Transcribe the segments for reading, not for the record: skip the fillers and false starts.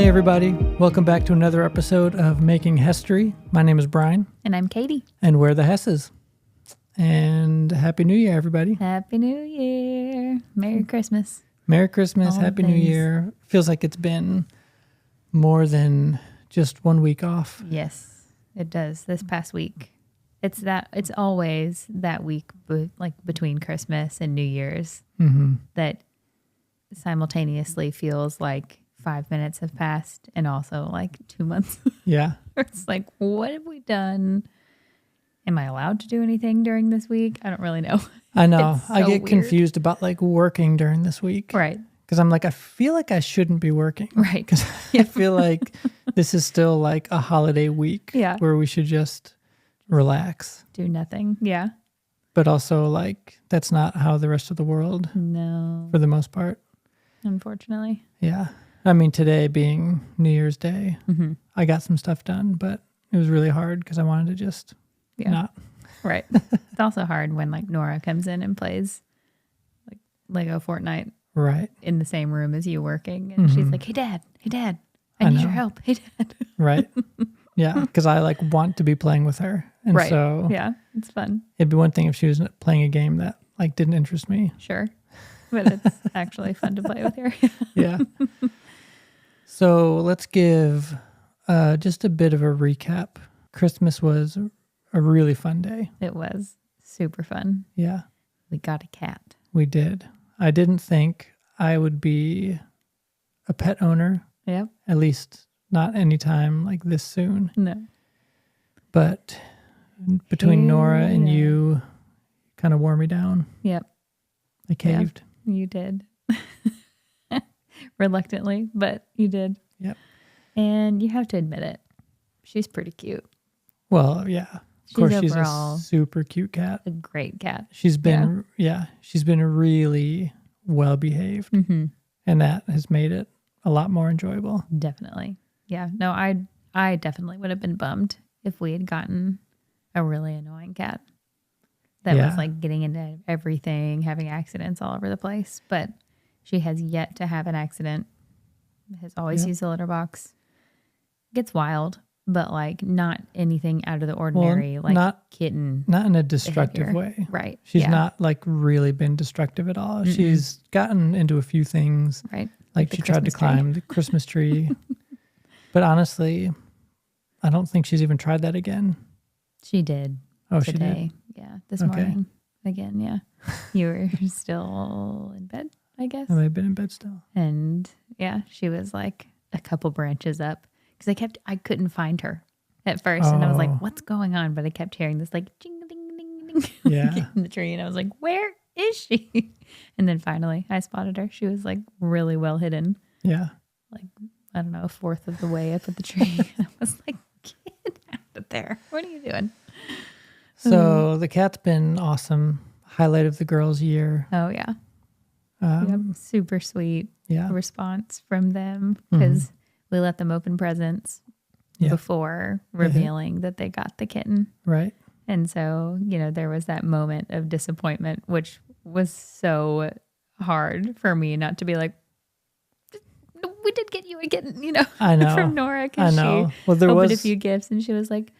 Hey everybody, welcome back to another episode of Making History. My name is Brian. And I'm Katie. And we're the Hesses. And Happy New Year, everybody. Happy New Year. Merry Christmas. Merry Christmas, All Happy New Year. Feels like it's been more than just 1 week off. Yes, it does. This past week. It's always that week like between Christmas and New Year's that simultaneously feels like 5 minutes have passed and also like 2 months. Yeah. It's like, what have we done? Am I allowed to do anything during this week? I don't really know. I know. So I get weird. confused about like working during this week. Right. Because I'm like, I feel like I shouldn't be working. Right. Because I feel like this is still like a holiday week where we should just relax. Do nothing. Yeah. But also like, that's not how the rest of the world, No. for the most part. Unfortunately. Yeah. I mean, today being New Year's Day, I got some stuff done, but it was really hard because I wanted to just not. Right. It's also hard when like Nora comes in and plays like Lego Fortnite in the same room as you working. And she's like, hey, Dad, I need your help. Hey, Dad. Right. Yeah. Because I like want to be playing with her. And so yeah, it's fun. It'd be one thing if she was playing a game that like didn't interest me. Sure. But it's actually fun to play with her. Yeah. So let's give just a bit of a recap. Christmas was a really fun day. It was super fun. Yeah. We got a cat. We did. I didn't think I would be a pet owner. Yep. At least not anytime like this soon. No. But between Nora and you kind of wore me down. Yep. I caved. Yeah, you did. Reluctantly, but you did. Yep. And you have to admit it. She's pretty cute. Well, yeah. Of course, she's overall a super cute cat. a great cat. She's been, she's been really well behaved. Mm-hmm. And that has made it a lot more enjoyable. Definitely. Yeah. No, I definitely would have been bummed if we had gotten a really annoying cat that was like getting into everything, having accidents all over the place. But she has yet to have an accident. Has always used the litter box. Gets wild, but like not anything out of the ordinary, like not kitten. Not in a destructive behavior. way. Right. She's not like really been destructive at all. Mm-mm. She's gotten into a few things. Right. Like she tried to climb the Christmas tree. But honestly, I don't think she's even tried that again. She did. Oh, today. She did? Yeah. This morning. Again, yeah. You were still in bed, I guess. I may have been in bed still. And yeah, she was like a couple branches up because I couldn't find her at first. And I was like, what's going on? But I kept hearing this like ding, ding, ding, ding in the tree. And I was like, where is she? And then finally I spotted her. She was like really well hidden. Yeah. Like, I don't know, a fourth of the way up at the tree. I was like, get out of there. What are you doing? So the cat's been awesome. Highlight of the girls' year. Oh, yeah. Super sweet response from them because we let them open presents before revealing that they got the kitten. Right. And so, there was that moment of disappointment, which was so hard for me not to be like, we did get you a kitten, I know. from Nora because she opened a few gifts and she was like,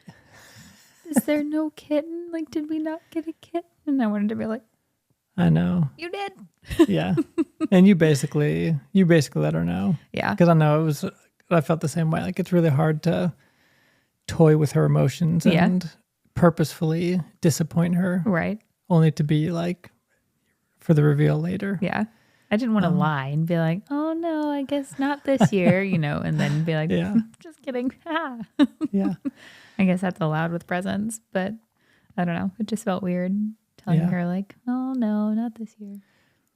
is there no kitten? Like, did we not get a kitten? And I wanted to be like, I know. You did. Yeah. And you basically let her know. Yeah. Because I felt the same way. Like it's really hard to toy with her emotions and purposefully disappoint her. Right. Only to be like for the reveal later. Yeah. I didn't want to lie and be like, oh no, I guess not this year, and then be like, just kidding. Yeah. I guess that's allowed with presents, but I don't know. It just felt weird telling her like, oh no, not this year.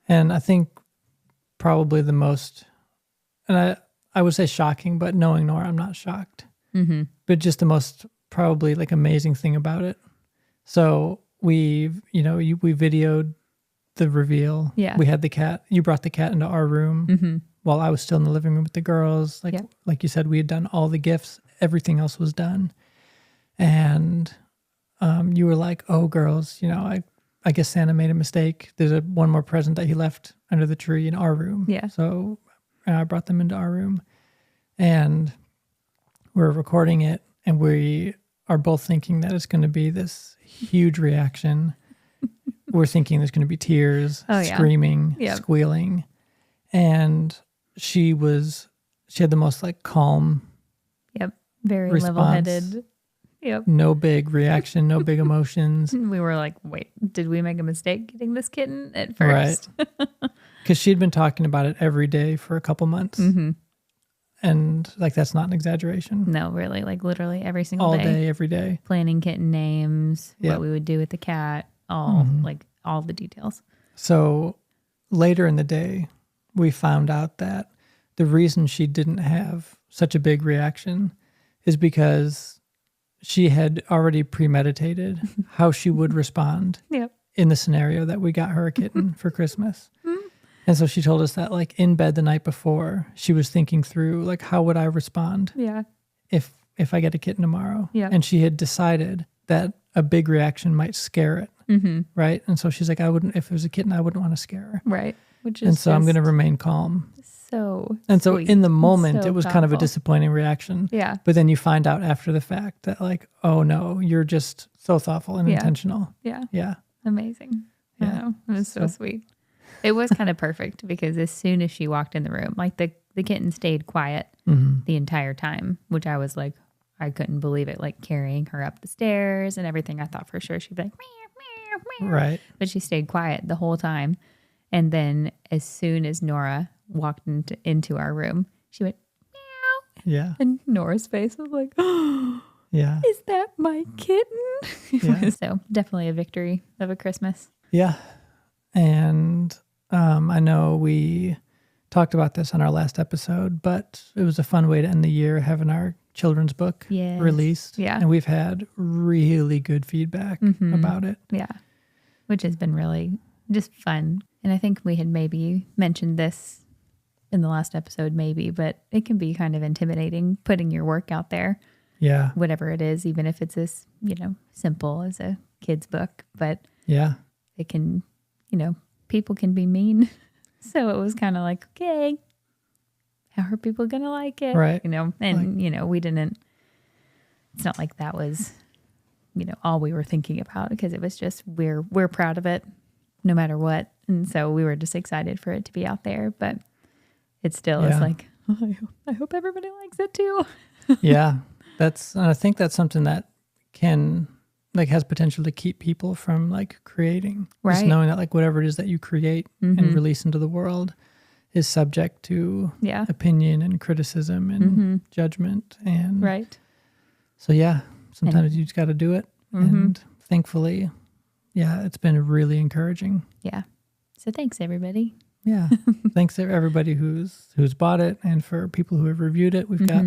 And I think probably the most, and I would say shocking, but knowing Nora, I'm not shocked. Mm-hmm. But just the most probably like amazing thing about it. So we videoed the reveal. Yeah. We had the cat. You brought the cat into our room while I was still in the living room with the girls. Like you said, we had done all the gifts. Everything else was done. And you were like, oh, girls, I guess Santa made a mistake. There's one more present that he left under the tree in our room. Yeah. So I brought them into our room. and we're recording it, and we are both thinking that it's going to be this huge reaction. We're thinking there's going to be tears, screaming, squealing. And she had the most like calm. Yep. Very response. Level-headed. Yep. No big reaction, no big emotions. We were like, wait, did we make a mistake getting this kitten at first? Right. Because she'd been talking about it every day for a couple months. Mm-hmm. And like, that's not an exaggeration. No, really. Like literally every single all day, every day. Planning kitten names, what we would do with the cat, like all the details. So later in the day, we found out that the reason she didn't have such a big reaction is because she had already premeditated how she would respond in the scenario that we got her a kitten for Christmas. And so she told us that like in bed the night before, she was thinking through like, how would I respond if I get a kitten tomorrow? Yeah. And she had decided that a big reaction might scare it. Mm-hmm. Right. And so she's like, if it was a kitten, I wouldn't want to scare her. Right. And so I'm going to remain calm. So in the moment, so it was kind of a disappointing reaction. Yeah. But then you find out after the fact that like, oh no, you're just so thoughtful and intentional. Yeah. Yeah. Amazing. Yeah. I know. It was so sweet. It was kind of perfect because as soon as she walked in the room, like the kitten stayed quiet the entire time, which I was like, I couldn't believe it, like carrying her up the stairs and everything. I thought for sure she'd be like, meow, meow, meow. Right. But she stayed quiet the whole time. And then as soon as Nora walked into our room, she went, meow. Yeah. And Nora's face was like, oh, yeah. Is that my kitten? Yeah. So definitely a victory of a Christmas. Yeah. And I know we talked about this on our last episode, but it was a fun way to end the year having our children's book released. Yeah. And we've had really good feedback about it. Yeah. Which has been really just fun. And I think we had maybe mentioned this in the last episode, but it can be kind of intimidating putting your work out there. Yeah. Whatever it is, even if it's as, simple as a kid's book, but it can, people can be mean. So it was kind of like, okay, how are people going to like it? Right. We didn't, it's not like that was, all we were thinking about, because it was just, we're proud of it no matter what. And so we were just excited for it to be out there, but it still is like, I hope everybody likes it too. Yeah. And I think that's something that can has potential to keep people from creating. Right. Just knowing that whatever it is that you create and release into the world is subject to opinion and criticism and judgment. And so, sometimes you just got to do it. And thankfully, it's been really encouraging. Yeah. So thanks everybody. Yeah. Thanks to everybody who's bought it, and for people who have reviewed it. We've got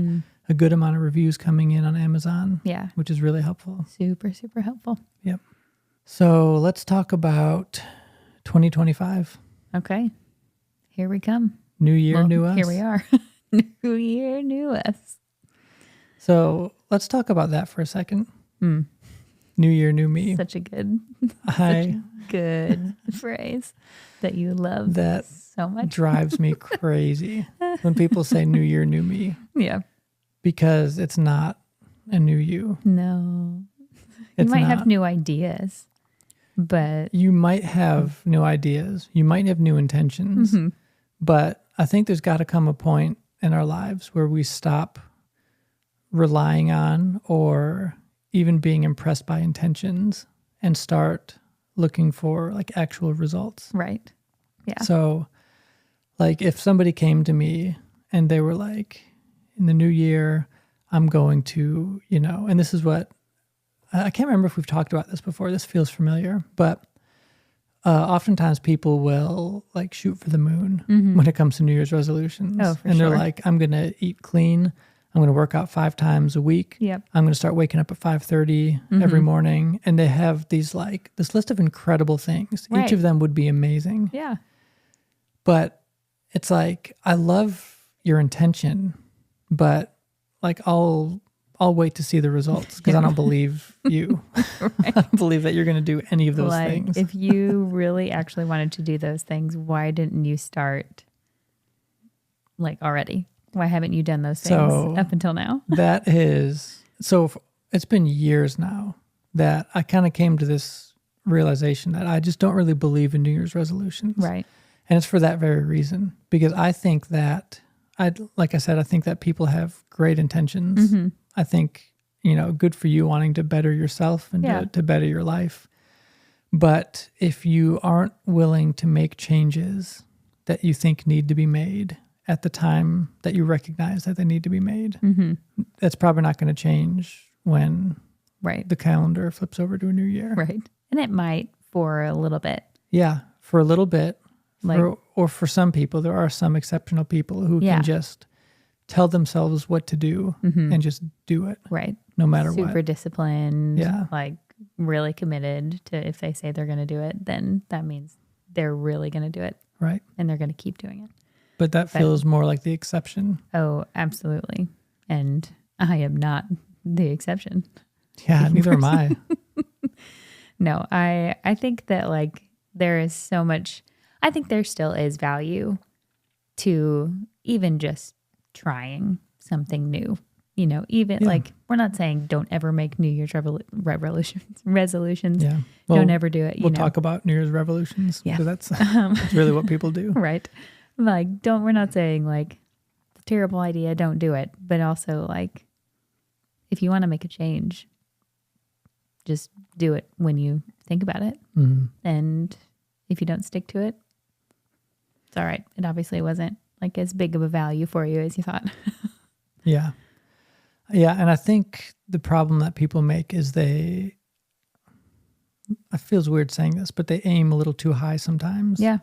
a good amount of reviews coming in on Amazon. Yeah. Which is really helpful. Super, super helpful. Yep. So let's talk about 2025. Okay. Here we come. New year, new us. Here we are. New year, new us. So let's talk about that for a second. New year, new me. Such a good phrase that you love that so much. Drives me crazy when people say new year, new me. Yeah. Because it's not a new you. No. You might have new ideas, but... You might have new ideas. You might have new intentions. But I think there's got to come a point in our lives where we stop relying on or even being impressed by intentions and start looking for actual results. Right. Yeah. So if somebody came to me and they were like, in the new year, I'm going to, and this is what, I can't remember if we've talked about this before. This feels familiar, but oftentimes people will shoot for the moon when it comes to New Year's resolutions. Oh, for and sure. They're like, I'm going to eat clean. I'm going to work out 5 times a week. Yep. I'm going to start waking up at 5:30 every morning. And they have these this list of incredible things. Right. Each of them would be amazing. Yeah. But it's I love your intention, but I'll wait to see the results because I don't believe you. Right. I don't believe that you're going to do any of those things. If you really actually wanted to do those things, why didn't you start already? Why haven't you done those things up until now? It's been years now that I kind of came to this realization that I just don't really believe in New Year's resolutions. Right. And it's for that very reason, because I think that like I said, I think that people have great intentions. Mm-hmm. I think, good for you wanting to better yourself and to better your life. But if you aren't willing to make changes that you think need to be made at the time that you recognize that they need to be made, that's probably not going to change when the calendar flips over to a new year. Right. And it might for a little bit. Yeah, for a little bit. Or for some people, there are some exceptional people who can just tell themselves what to do and just do it. Right. No matter what. Super disciplined. Yeah. Like really committed to, if they say they're going to do it, then that means they're really going to do it. Right. And they're going to keep doing it. But that feels more like the exception. Oh, absolutely. And I am not the exception. Yeah, neither am I. No, I think that like there is so much, I think there still is value to even just trying something new. Even like, we're not saying don't ever make New Year's resolutions. Yeah. Well, don't ever do it. We'll talk about New Year's revolutions. Yeah. So that's really what people do. Right. Like, we're not saying like, it's a terrible idea, don't do it. But also like, if you want to make a change, just do it when you think about it. Mm-hmm. And if you don't stick to it, it's all right. It obviously wasn't like as big of a value for you as you thought. Yeah. Yeah. And I think the problem that people make is it feels weird saying this, but they aim a little too high sometimes. Yeah.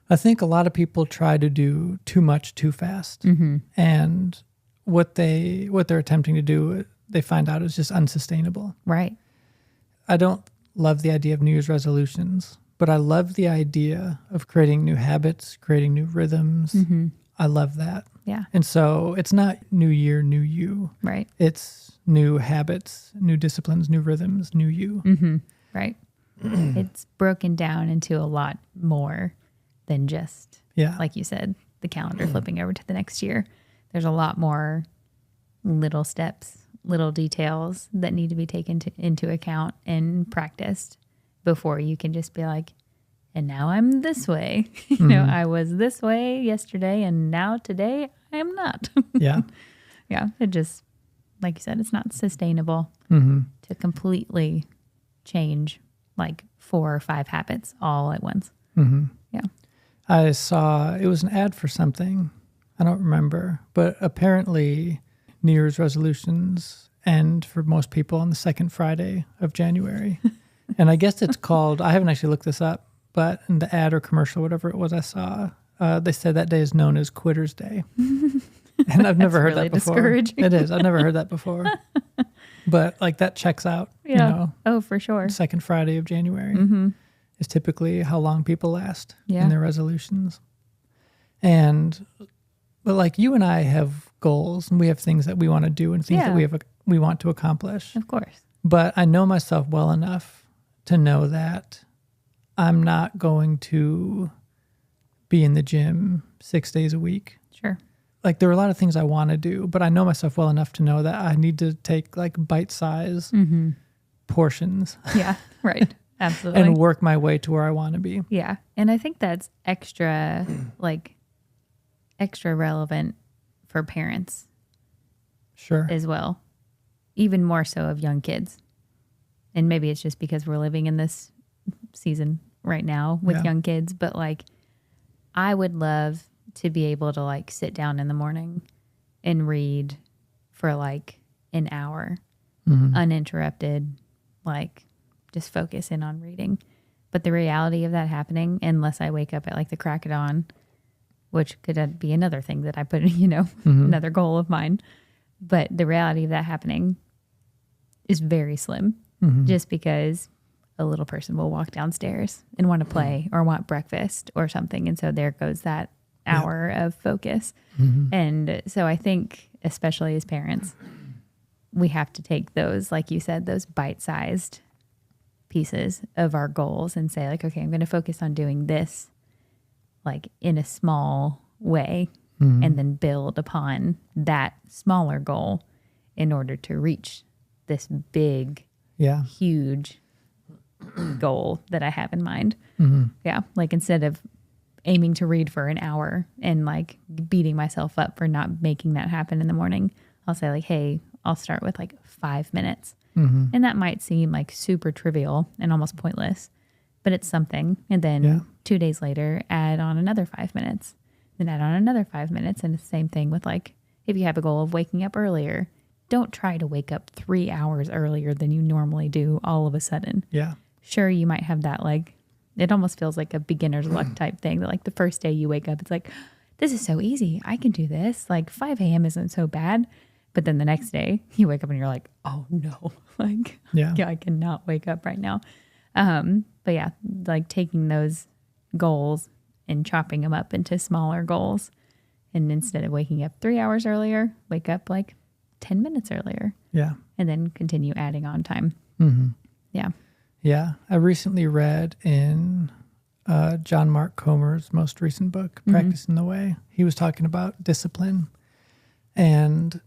I think a lot of people try to do too much too fast. Mm-hmm. And what they're attempting to do, they find out is just unsustainable. Right. I don't love the idea of New Year's resolutions, but I love the idea of creating new habits, creating new rhythms. Mm-hmm. I love that. Yeah. And so it's not new year, new you. Right. It's new habits, new disciplines, new rhythms, new you. Mm-hmm. Right. It's broken down into a lot more than just, like you said, the calendar flipping over to the next year. There's a lot more little steps, little details that need to be taken into account and practiced before you can just be like, and now I'm this way. I was this way yesterday and now today I am not. Yeah. Yeah. It just, like you said, it's not sustainable to completely change like 4 or 5 habits all at once. Mm-hmm. Yeah. I saw, it was an ad for something. I don't remember, but apparently New Year's resolutions end for most people on the second Friday of January. And I guess it's called, I haven't actually looked this up, but in the ad or commercial, whatever it was I saw, they said that day is known as Quitter's Day. And I've never heard really that before. Discouraging. It is. I've never heard that before. But like that checks out. Yeah. Oh, for sure. Second Friday of January is typically how long people last Yeah. in their resolutions. But like you and I have goals and we have things that we want to do and things that we want to accomplish. Of course. But I know myself well enough to know that I'm not going to be in the gym 6 days a week. Sure. Like there are a lot of things I want to do, but I know myself well enough to know that I need to take like bite-sized portions. Yeah, right. Absolutely. And work my way to where I want to be. Yeah. And I think that's extra relevant for parents. Sure. As well. Even more so of young kids. And maybe it's just because we're living in this season right now with young kids, but like I would love to be able to like sit down in the morning and read for like an hour uninterrupted, like just focus in on reading. But the reality of that happening, unless I wake up at like the crack of dawn, which could be another thing that I put, another goal of mine. But the reality of that happening is very slim just because a little person will walk downstairs and want to play or want breakfast or something. And so there goes that hour of focus. And so I think, especially as parents, we have to take those, like you said, those bite-sized pieces of our goals and say like, okay, I'm going to focus on doing this like in a small way and then build upon that smaller goal in order to reach this big, huge goal that I have in mind. Yeah. Like instead of aiming to read for an hour and like beating myself up for not making that happen in the morning, I'll say like, hey, I'll start with like 5 minutes. And that might seem like super trivial and almost pointless, but it's something. And then 2 days later, add on another 5 minutes, then add on another 5 minutes. And it's the same thing with like, if you have a goal of waking up earlier, don't try to wake up 3 hours earlier than you normally do all of a sudden. Yeah. Sure, you might have that like, it almost feels like a beginner's luck type thing that like the first day you wake up, it's like, this is so easy. I can do this. Like 5 a.m. isn't so bad. But then the next day you wake up and you're like, oh no, like, I cannot wake up right now. But yeah, like taking those goals and chopping them up into smaller goals. And instead of waking up 3 hours earlier, wake up like 10 minutes earlier. Yeah. And then continue adding on time. Yeah. Yeah. I recently read in John Mark Comer's most recent book, Practicing the Way. He was talking about discipline. And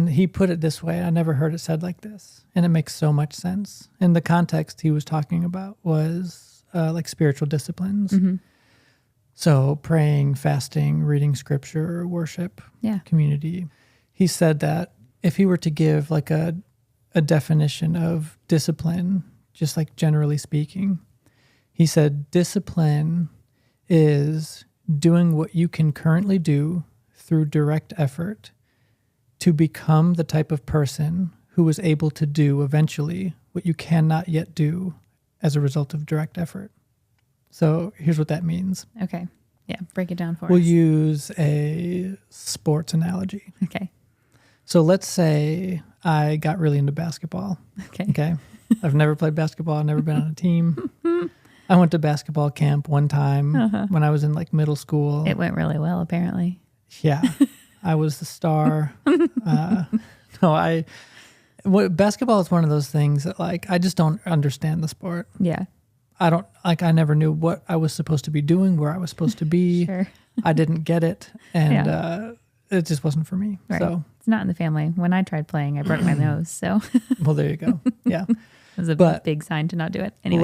he put it this way. I never heard it said like this. And it makes so much sense. And the context he was talking about was like spiritual disciplines. So praying, fasting, reading scripture, worship, community. He said that if he were to give like a definition of discipline, just like generally speaking, he said discipline is doing what you can currently do through direct effort to become the type of person who is able to do eventually what you cannot yet do as a result of direct effort. So here's what that means. Okay. Yeah. Break it down for us. We'll use a sports analogy. Okay. So let's say I got really into basketball. Okay. I've never played basketball. I've never been on a team. I went to basketball camp one time when I was in like middle school. It went really well, apparently. Yeah. I was the star. Basketball is one of those things that like, I just don't understand the sport. Yeah. I never knew what I was supposed to be doing, where I was supposed to be. Sure. I didn't get it. And it just wasn't for me. Right. So it's not in the family. When I tried playing, I broke my nose. So well, there you go. Yeah. It was a big sign to not do it. Anyway,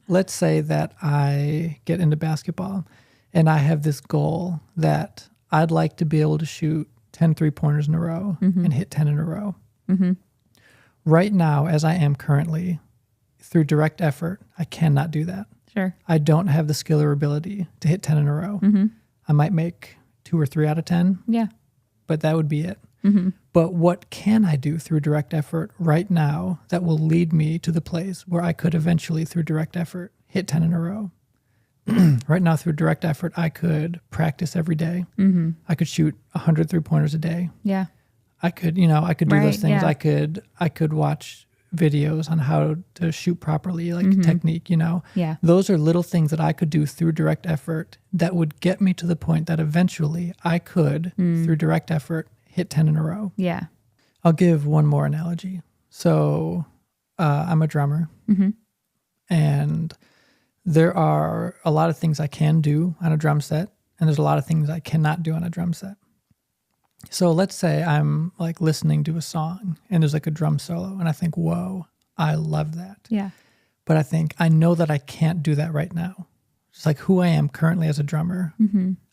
let's say that I get into basketball and I have this goal that I'd like to be able to shoot 10 3-pointers in a row and hit 10 in a row. Right now, as I am currently, through direct effort, I cannot do that. Sure. I don't have the skill or ability to hit 10 in a row. I might make 2 or 3 out of 10. Yeah. But that would be it. But what can I do through direct effort right now that will lead me to the place where I could eventually, through direct effort, hit 10 in a row? Right now, through direct effort, I could practice every day. I could shoot 100 3-pointers a day. Yeah. I could do those things. Yeah. I could watch videos on how to shoot properly, like technique, Yeah. Those are little things that I could do through direct effort that would get me to the point that eventually I could, through direct effort, hit 10 in a row. Yeah. I'll give one more analogy. So I'm a drummer, and there are a lot of things I can do on a drum set, and there's a lot of things I cannot do on a drum set. So let's say I'm like listening to a song and there's like a drum solo and I think, whoa, I love that. Yeah. But I know that I can't do that right now. It's like who I am currently as a drummer.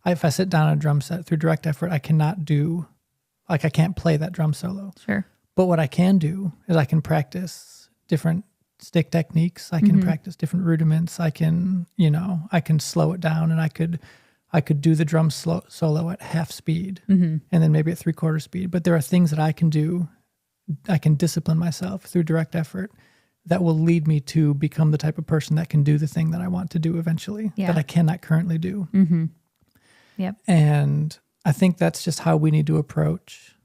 If I sit down on a drum set through direct effort, I cannot I can't play that drum solo. Sure. But what I can do is I can practice different stick techniques. I can practice different rudiments. I can slow it down and I could do the drum solo at half speed and then maybe at 3/4 speed. But there are things that I can do. I can discipline myself through direct effort that will lead me to become the type of person that can do the thing that I want to do eventually that I cannot currently do. Yep. And I think that's just how we need to approach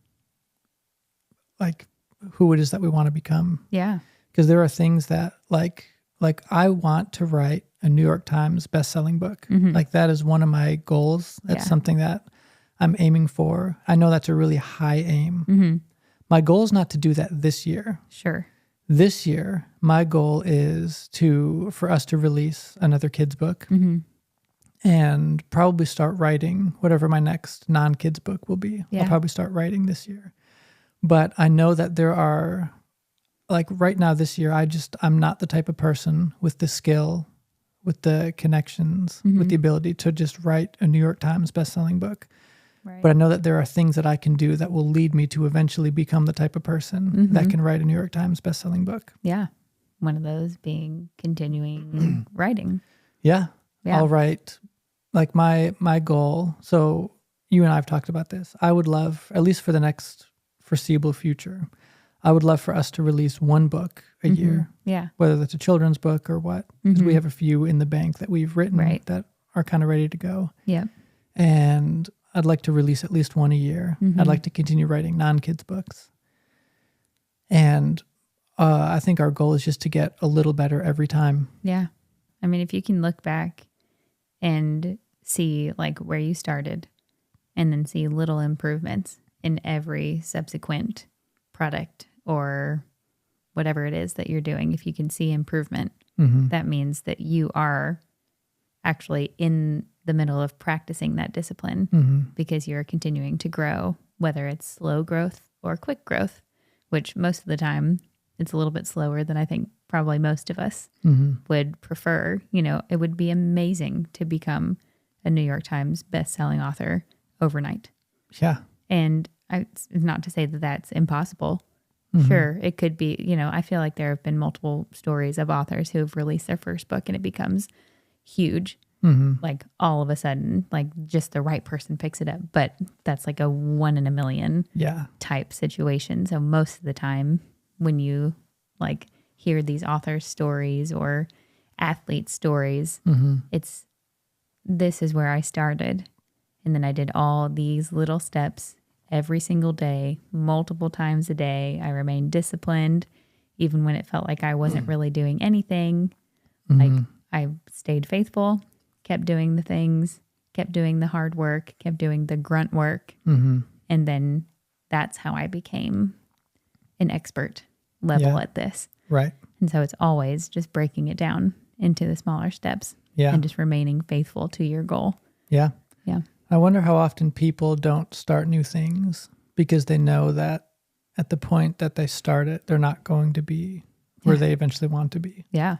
like who it is that we want to become. Yeah. Because there are things that like I want to write a New York Times best-selling book. Like that is one of my goals. That's something that I'm aiming for. I know that's a really high aim. My goal is not to do that this year. Sure. This year, my goal is for us to release another kid's book and probably start writing whatever my next non-kids book will be. Yeah. I'll probably start writing this year. But I know that there are, like right now this year, I'm not the type of person with the skill, with the connections, with the ability to just write a New York Times bestselling book. Right. But I know that there are things that I can do that will lead me to eventually become the type of person that can write a New York Times bestselling book. Yeah. One of those being continuing writing. Yeah. Yeah. I'll write, like my goal. So you and I have talked about this. I would love, at least for the next foreseeable future, I would love for us to release one book a year. Yeah. Whether that's a children's book or what. Because we have a few in the bank that we've written that are kind of ready to go. Yeah. And I'd like to release at least one a year. I'd like to continue writing non-kids books. And I think our goal is just to get a little better every time. Yeah. I mean, if you can look back and see like where you started and then see little improvements in every subsequent product or whatever it is that you're doing, if you can see improvement, that means that you are actually in the middle of practicing that discipline because you're continuing to grow, whether it's slow growth or quick growth, which most of the time it's a little bit slower than I think probably most of us would prefer. You know, it would be amazing to become a New York Times bestselling author overnight. Yeah. And it's not to say that that's impossible. Sure, it could be, you know, I feel like there have been multiple stories of authors who have released their first book and it becomes huge. Like all of a sudden, like just the right person picks it up. But that's like a 1 in a million type situation. So most of the time when you like hear these authors' stories or athletes' stories, it's this is where I started. And then I did all these little steps every single day, multiple times a day. I remained disciplined, even when it felt like I wasn't really doing anything. Like I stayed faithful, kept doing the things, kept doing the hard work, kept doing the grunt work. And then that's how I became an expert level at this. Right. And so it's always just breaking it down into the smaller steps and just remaining faithful to your goal. Yeah. Yeah. I wonder how often people don't start new things because they know that at the point that they start it, they're not going to be where they eventually want to be. Yeah.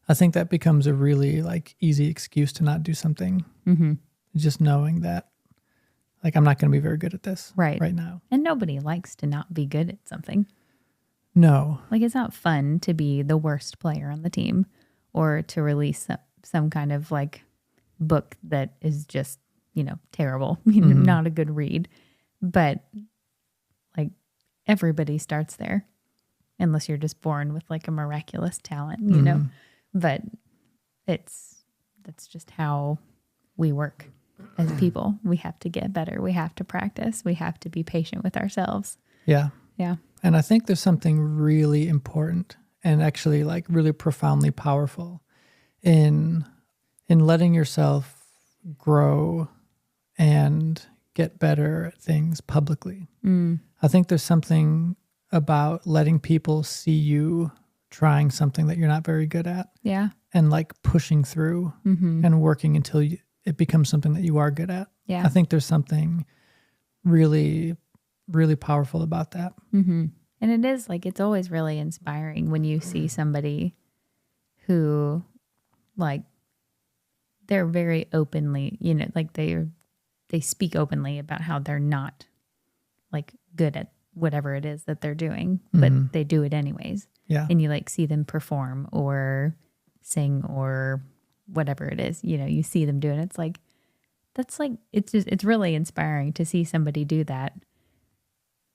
I think that becomes a really like easy excuse to not do something. Just knowing that like I'm not going to be very good at this right now. And nobody likes to not be good at something. No. Like it's not fun to be the worst player on the team or to release some kind of like book that is just, you know, terrible, not a good read. But like everybody starts there unless you're just born with like a miraculous talent, you know, but that's just how we work as people. We have to get better. We have to practice. We have to be patient with ourselves. Yeah. Yeah. And I think there's something really important and actually like really profoundly powerful in letting yourself grow and get better at things publicly. I think there's something about letting people see you trying something that you're not very good at. Yeah. And like pushing through and working until it becomes something that you are good at. Yeah. I think there's something really, really powerful about that. And it is like, it's always really inspiring when you see somebody who like, they're very openly, you know, like they speak openly about how they're not like good at whatever it is that they're doing, but they do it anyways. Yeah. And you like see them perform or sing or whatever it is, you know, you see them do it. It's like, that's like, it's really inspiring to see somebody do that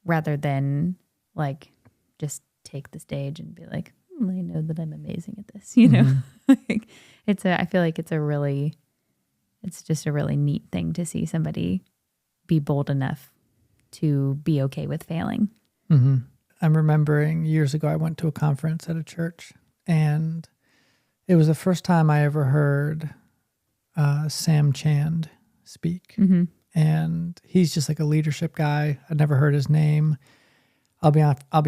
rather than like just take the stage and be like, I know that I'm amazing at this, you know. Like I feel like it's just a really neat thing to see somebody be bold enough to be okay with failing. I'm remembering years ago I went to a conference at a church and it was the first time I ever heard Sam Chand speak. And he's just like a leadership guy. I'd never heard his name. I'll be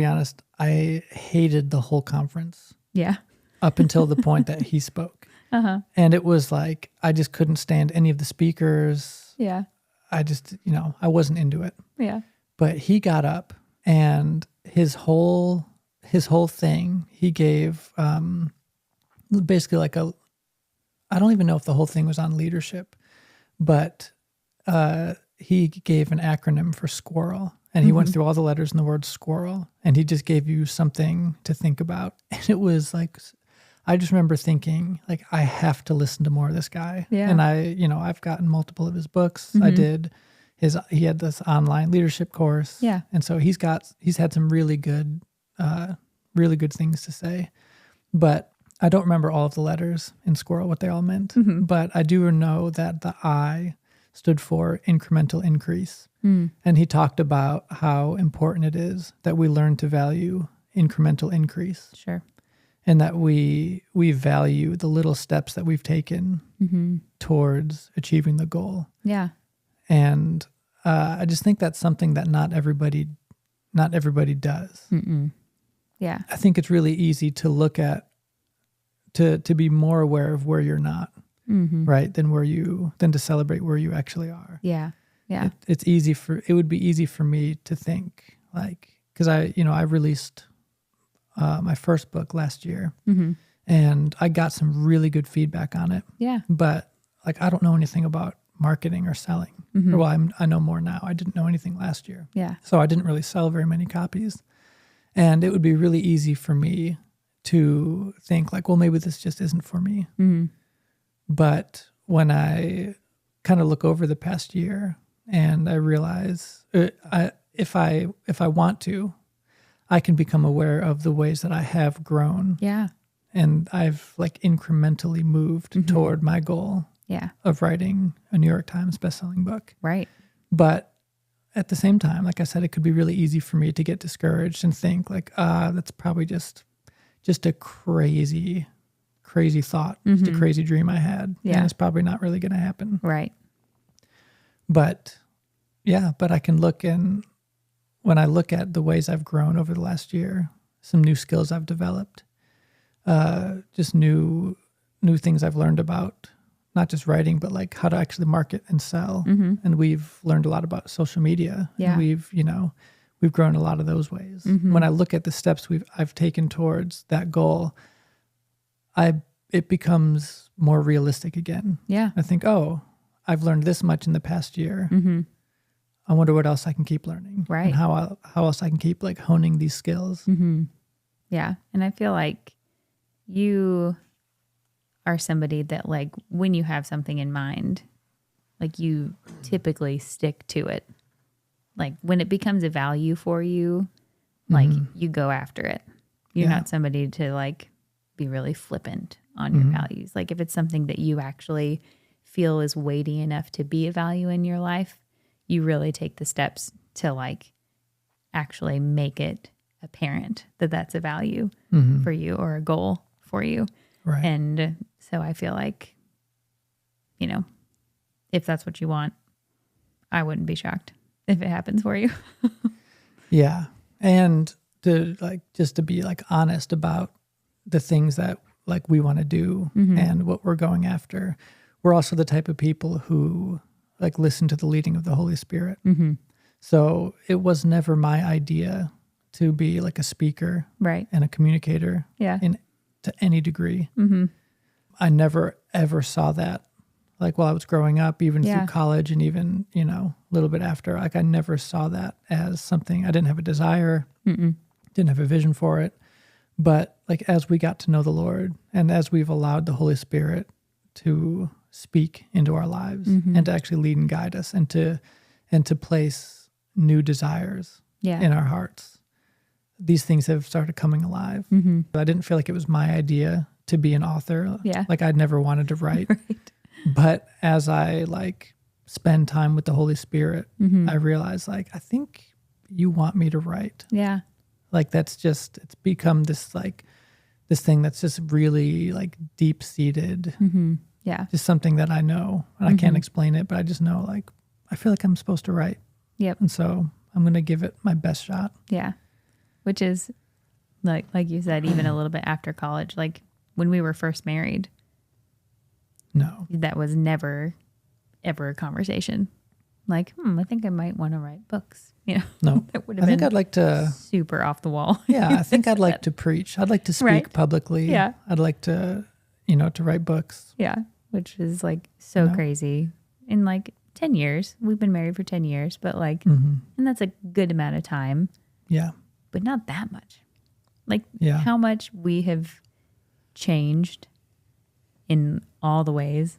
honest, I hated the whole conference. Yeah. Up until the point that he spoke. And it was like, I just couldn't stand any of the speakers. Yeah. I just, I wasn't into it. Yeah. But he got up and his whole thing, he gave basically like I don't even know if the whole thing was on leadership, but he gave an acronym for squirrel. And he went through all the letters in the word squirrel, and he just gave you something to think about. And it was like, I just remember thinking, like, I have to listen to more of this guy. Yeah. And I've gotten multiple of his books. I did he had this online leadership course. Yeah. And so he's had some really good things to say. But I don't remember all of the letters in squirrel, what they all meant. But I do know that the I stood for incremental increase. And he talked about how important it is that we learn to value incremental increase. Sure. And that we value the little steps that we've taken towards achieving the goal. Yeah. And I just think that's something that not everybody does. Yeah. I think it's really easy to look at, to be more aware of where you're not, right? Than to celebrate where you actually are. Yeah. Yeah. It would be easy for me to think, like, because I released my first book last year, and I got some really good feedback on it. Yeah. But like, I don't know anything about marketing or selling. Well, I know more now. I didn't know anything last year. Yeah. So I didn't really sell very many copies. And it would be really easy for me to think like, well, maybe this just isn't for me. But when I kind of look over the past year and I realize if I want to, I can become aware of the ways that I have grown. Yeah. And I've like incrementally moved toward my goal of writing a New York Times bestselling book. Right. But at the same time, like I said, it could be really easy for me to get discouraged and think like, that's probably just a crazy thought, just a crazy dream I had. Yeah. And it's probably not really going to happen. Right. But I can look, and when I look at the ways I've grown over the last year, some new skills I've developed, just new things I've learned about not just writing, but like how to actually market and sell. And we've learned a lot about social media. Yeah. And we've grown a lot of those ways. When I look at the steps I've taken towards that goal, it becomes more realistic again. Yeah. I think, oh, I've learned this much in the past year. I wonder what else I can keep learning. Right. And how else I can keep like honing these skills. Yeah. And I feel like you are somebody that like when you have something in mind, like you typically stick to it. Like when it becomes a value for you, like you go after it. You're not somebody to like be really flippant on your values. Like if it's something that you actually feel is weighty enough to be a value in your life, you really take the steps to like actually make it apparent that that's a value for you or a goal for you. Right. And so I feel like, if that's what you want, I wouldn't be shocked if it happens for you. Yeah. And just to be like honest about the things that like we want to do and what we're going after. We're also the type of people who like listen to the leading of the Holy Spirit. So it was never my idea to be like a speaker and a communicator to any degree. I never ever saw that like while I was growing up, even through college and even, a little bit after. Like I never saw that as something. I didn't have a desire, didn't have a vision for it. But like as we got to know the Lord and as we've allowed the Holy Spirit to speak into our lives and to actually lead and guide us and to place new desires in our hearts, these things have started coming alive. I didn't feel like it was my idea to be an author. Like I'd never wanted to write. But as I like spend time with the Holy Spirit, I realized like, I think you want me to write. Yeah. Like it's become this thing that's just really like deep seated. Yeah. Just something that I know and I can't explain it, but I just know like, I feel like I'm supposed to write. Yep. And so I'm going to give it my best shot. Yeah. Which is like you said, even a little bit after college, like when we were first married, that was never, ever a conversation. Like, I think I might want to write books. No. That would I have think been I'd like to... super off the wall. Yeah, I think I'd like to preach. I'd like to speak Right. publicly. Yeah. I'd like to, to write books. Yeah, which is like so crazy. In like 10 years, we've been married for 10 years, but like, and that's a good amount of time, Yeah. but not that much. Like Yeah. how much we have changed in all the ways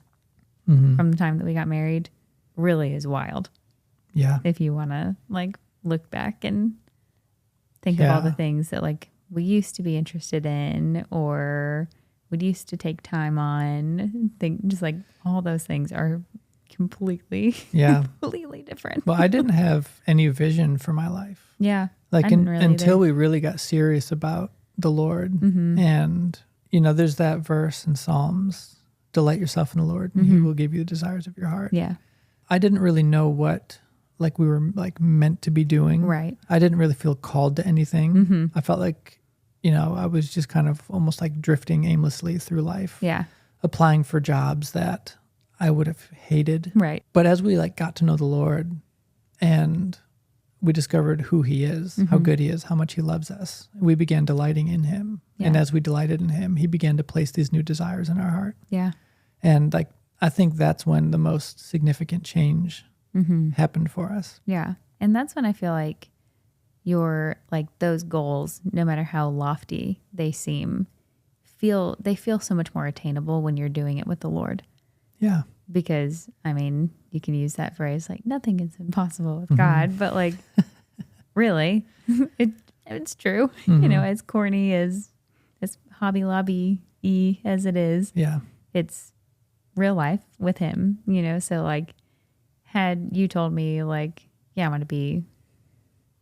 from the time that we got married really is wild. Yeah. If you want to like look back and think of all the things that like we used to be interested in or we used to take time on, think just like all those things are completely different. Well, I didn't have any vision for my life. Yeah. Like I didn't really until either. we really got serious about the Lord. And, there's that verse in Psalms, delight yourself in the Lord and he will give you the desires of your heart. Yeah. I didn't really know what like we were like meant to be doing. Right. I didn't really feel called to anything. I felt like, I was just kind of almost like drifting aimlessly through life. Yeah. Applying for jobs that I would have hated. Right. But as we like got to know the Lord and we discovered who he is, how good he is, how much he loves us, we began delighting in him. Yeah. And as we delighted in him, he began to place these new desires in our heart. Yeah. And like, I think that's when the most significant change happened for us. Yeah. And that's when I feel like your like those goals, no matter how lofty they seem, feel so much more attainable when you're doing it with the Lord. Yeah. Because I mean, you can use that phrase like nothing is impossible with God, but like really, it's true. As corny as Hobby Lobby as it is, Yeah. it's real life with him. So like, had you told me like, yeah, I want to be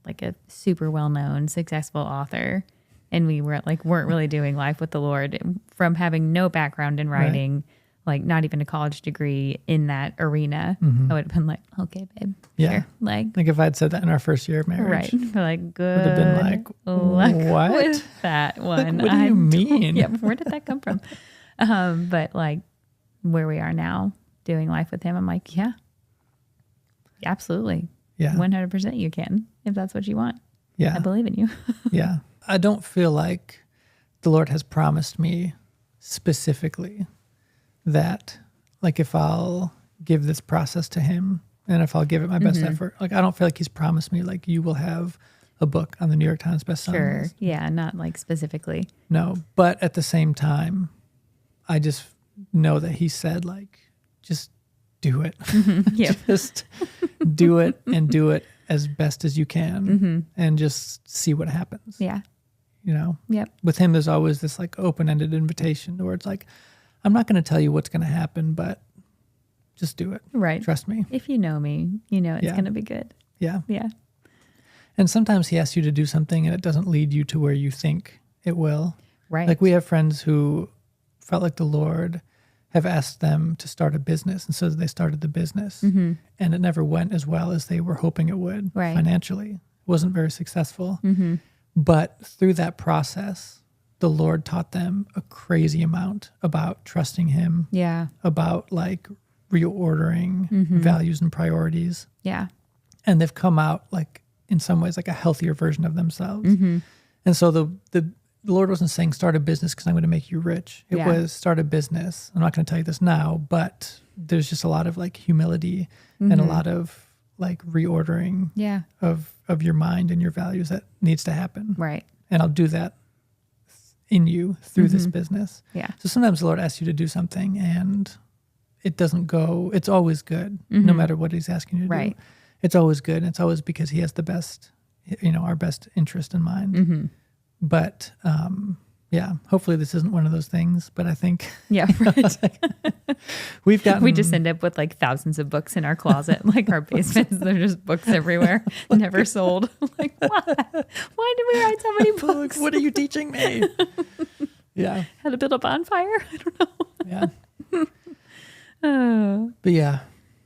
like a super well-known, successful author, and we weren't really doing life with the Lord from having no background in writing. Like not even a college degree in that arena, I would have been like, okay, babe. Yeah. Sure. Like if I'd said that in our first year of marriage. Right. Like good. Would have been like, luck what? with that one. Like, what do you mean? Yeah. Where did that come from? But like where we are now doing life with him, I'm like, yeah, absolutely. Yeah. 100% you can, if that's what you want. Yeah. I believe in you. Yeah. I don't feel like the Lord has promised me specifically that like if I'll give this process to him and if I'll give it my best effort, like I don't feel like he's promised me like you will have a book on the New York Times bestseller Sure. list. Yeah. Not like specifically. No, but at the same time, I just know that he said like, just do it. Yeah. Just do it and do it as best as you can and just see what happens. Yeah. Yep. With him, there's always this like open-ended invitation where it's like, I'm not going to tell you what's going to happen, but just do it. Right. Trust me. If you know me, it's going to be good. Yeah. Yeah. And sometimes he asks you to do something and it doesn't lead you to where you think it will. Right. Like we have friends who felt like the Lord have asked them to start a business. And so they started the business and it never went as well as they were hoping it would financially. It wasn't very successful. But through that process, the Lord taught them a crazy amount about trusting him. Yeah. About like reordering values and priorities. Yeah. And they've come out like in some ways like a healthier version of themselves. And so the Lord wasn't saying start a business because I'm going to make you rich. It was start a business. I'm not going to tell you this now, but there's just a lot of like humility and a lot of like reordering of your mind and your values that needs to happen. Right. And I'll do that in you through this business. Yeah. So sometimes the Lord asks you to do something and it doesn't go, it's always good, no matter what he's asking you to do. It's always good. And it's always because he has the best, our best interest in mind. But yeah, hopefully this isn't one of those things, but I think we just end up with like thousands of books in our closet, like our basements. There's just books everywhere, never sold. Like, why did we write so many books? What are you teaching me? Yeah. How to build a bonfire? I don't know. Yeah. But yeah,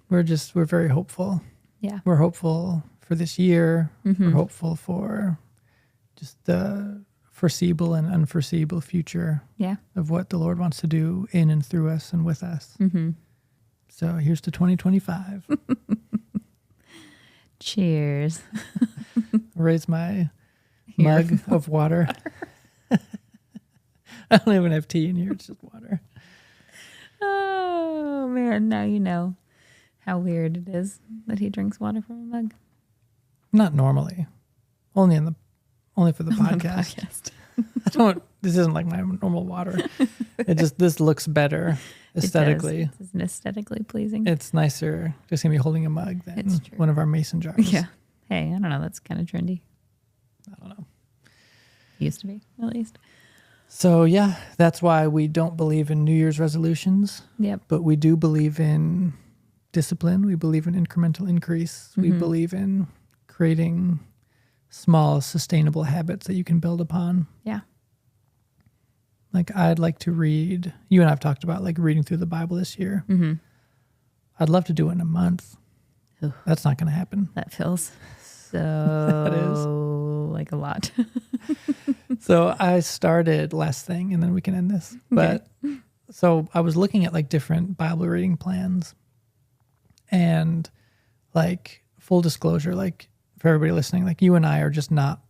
we're very hopeful. Yeah. We're hopeful for this year. We're hopeful for just the foreseeable and unforeseeable future of what the Lord wants to do in and through us and with us. So here's to 2025. Cheers. Raise my mug of water. I don't even have tea in here. It's just water. Oh, man. Now you know how weird it is that he drinks water from a mug. Not normally. Only for the podcast. This isn't like my normal water. This looks better aesthetically. It's aesthetically pleasing. It's nicer just gonna be holding a mug than one of our mason jars. Yeah. Hey, I don't know. That's kind of trendy. I don't know. Used to be, at least. So yeah, that's why we don't believe in New Year's resolutions. Yep. But we do believe in discipline. We believe in incremental increase. We believe in creating small, sustainable habits that you can build upon. Yeah. Like I'd like to read, you and I've talked about like reading through the Bible this year. Mm-hmm. I'd love to do it in a month. Ugh. That's not going to happen. That feels so that is. like a lot. So I started last thing and then we can end this. But so I was looking at like different Bible reading plans and like full disclosure, like for everybody listening, like you and I are just not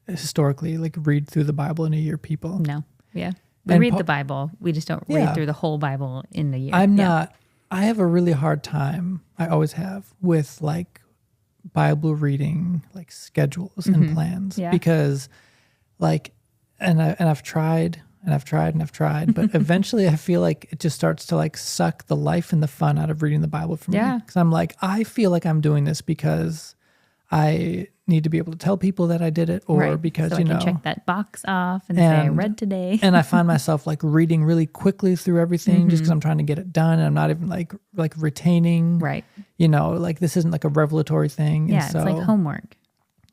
historically like read through the Bible in a year people. No. Yeah. We read the Bible. We just don't read through the whole Bible in a year. I have a really hard time, I always have, with like Bible reading, like schedules and plans because like, and I've tried, but eventually I feel like it just starts to like suck the life and the fun out of reading the Bible for me. Because I'm like, I feel like I'm doing this because I need to be able to tell people that I did it, or because, so I can check that box off and say I read today. And I find myself like reading really quickly through everything just because I'm trying to get it done. And I'm not even like retaining, like this isn't like a revelatory thing. Yeah. And so, it's like homework.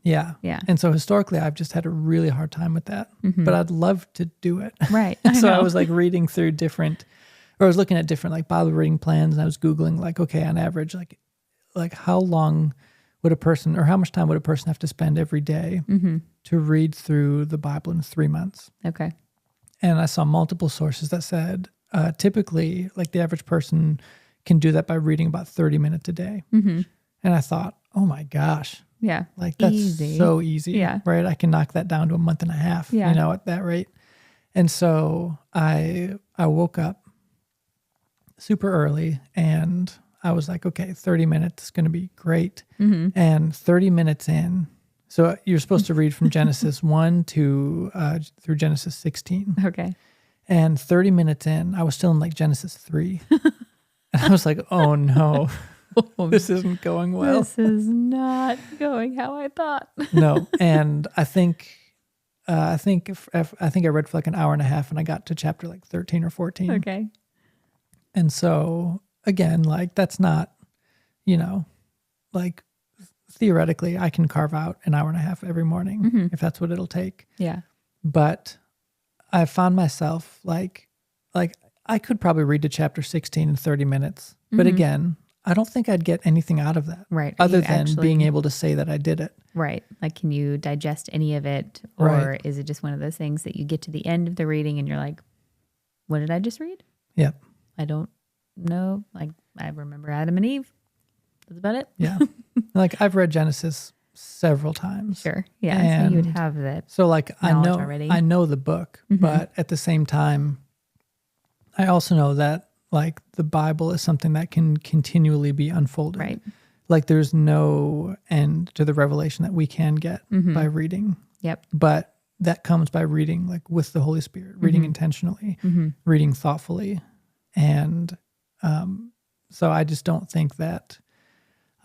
Yeah. Yeah. And so historically I've just had a really hard time with that, but I'd love to do it. Right. So I was like reading through I was looking at different like Bible reading plans and I was Googling like, okay, on average, like how long would a person, or how much time would a person have to spend every day to read through the Bible in 3 months? Okay. And I saw multiple sources that said typically like the average person can do that by reading about 30 minutes a day. And I thought, oh my gosh. Yeah. Like that's so easy. Yeah. Right. I can knock that down to a month and a half, at that rate. And so I woke up super early and I was like, okay, 30 minutes is going to be great. And 30 minutes in, so you're supposed to read from Genesis 1 to through Genesis 16. Okay. And 30 minutes in, I was still in like Genesis 3. And I was like, oh no, this isn't going well. This is not going how I thought. No. And I think I read for like an hour and a half and I got to chapter like 13 or 14. Okay. And so again, like that's not, like theoretically I can carve out an hour and a half every morning if that's what it'll take. Yeah. But I found myself like I could probably read to chapter 16 in 30 minutes. But again, I don't think I'd get anything out of that. Right. Other than being able to say that I did it. Right. Like, can you digest any of it? Or is it just one of those things that you get to the end of the reading and you're like, what did I just read? Yep. I don't know. Like, I remember Adam and Eve. That's about it. Yeah. Like I've read Genesis several times. Sure. Yeah. So you would have that. So like I know the book, but at the same time, I also know that like the Bible is something that can continually be unfolded. Right. Like there's no end to the revelation that we can get by reading. Yep. But that comes by reading like with the Holy Spirit, reading intentionally, reading thoughtfully. And so I just don't think that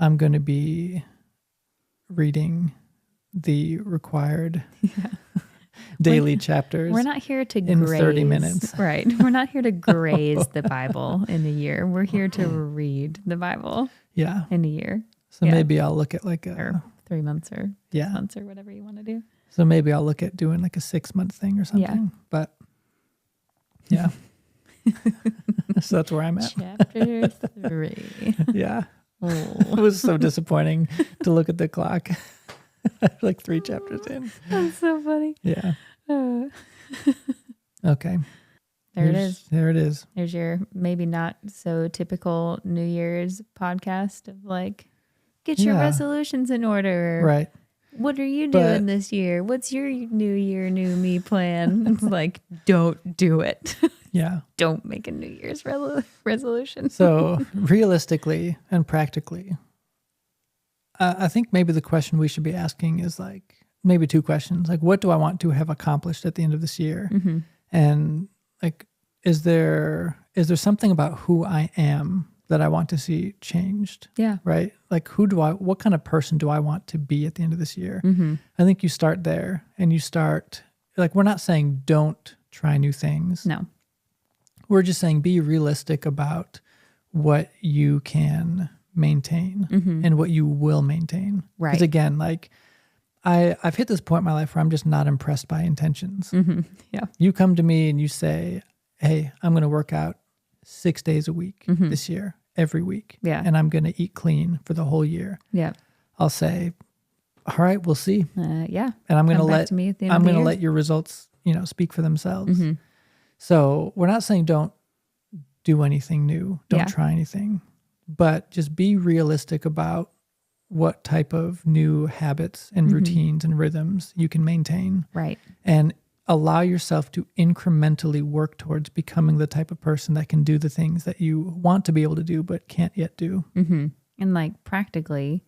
I'm going to be reading the required daily chapters. We're not here to in graze 30 minutes. Right. We're not here to graze the Bible in a year. We're here to read the Bible in a year. So maybe I'll look at like or 3 months or 6 months or whatever you want to do. So maybe I'll look at doing like a 6-month thing or something. Yeah. But yeah. So that's where I'm at. Chapter 3. Yeah. It was so disappointing to look at the clock. Like 3 chapters in. That's so funny. Yeah. Okay. There it is. There it is. There's your maybe not so typical New Year's podcast of like, get your resolutions in order. Right. What are you doing this year? What's your New Year, New Me plan? It's like, don't do it. Yeah. Don't make a New Year's resolution. So realistically and practically, I think maybe the question we should be asking is like maybe two questions. Like, what do I want to have accomplished at the end of this year? Mm-hmm. And like, is there something about who I am that I want to see changed? Yeah. Right? Like, what kind of person do I want to be at the end of this year? Mm-hmm. I think you start there and you start, like, we're not saying don't try new things. No. We're just saying be realistic about what you can maintain and what you will maintain. Right. Because again, like I've hit this point in my life where I'm just not impressed by intentions. Mm-hmm. Yeah. You come to me and you say, hey, I'm going to work out 6 days a week this year, every week. Yeah. And I'm going to eat clean for the whole year. Yeah. I'll say, all right, we'll see. Yeah. And I'm going to let your results, speak for themselves. So we're not saying don't do anything new, don't try anything, but just be realistic about what type of new habits and routines and rhythms you can maintain. Right. And allow yourself to incrementally work towards becoming the type of person that can do the things that you want to be able to do, but can't yet do. Mm-hmm. And like practically,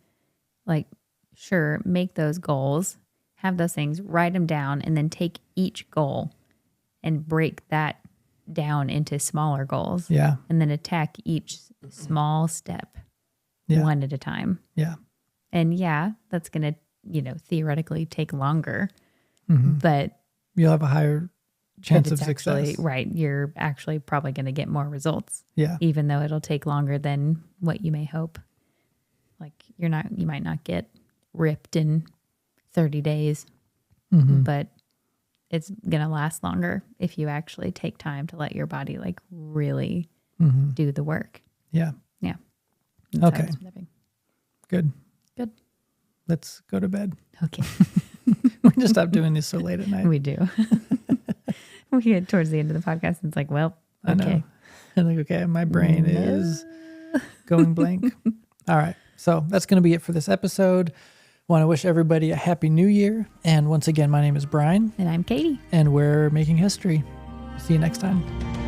like, sure, make those goals, have those things, write them down, and then take each goal and break that down into smaller goals. Yeah. And then attack each small step one at a time. Yeah. And that's going to, theoretically take longer, but you'll have a higher chance of success. Actually, right. You're actually probably going to get more results. Yeah. Even though it'll take longer than what you may hope. Like you might not get ripped in 30 days, but it's going to last longer if you actually take time to let your body like really do the work. Yeah. Yeah. That's okay. Good. Let's go to bed. Okay. We just stop doing this so late at night. We do. We get towards the end of the podcast and it's like, well, okay. I know. I'm like, okay, my brain is going blank. All right. So that's going to be it for this episode. Want to wish everybody a happy new year. And once again, my name is Brian. And I'm Katie. And we're making history. See you next time.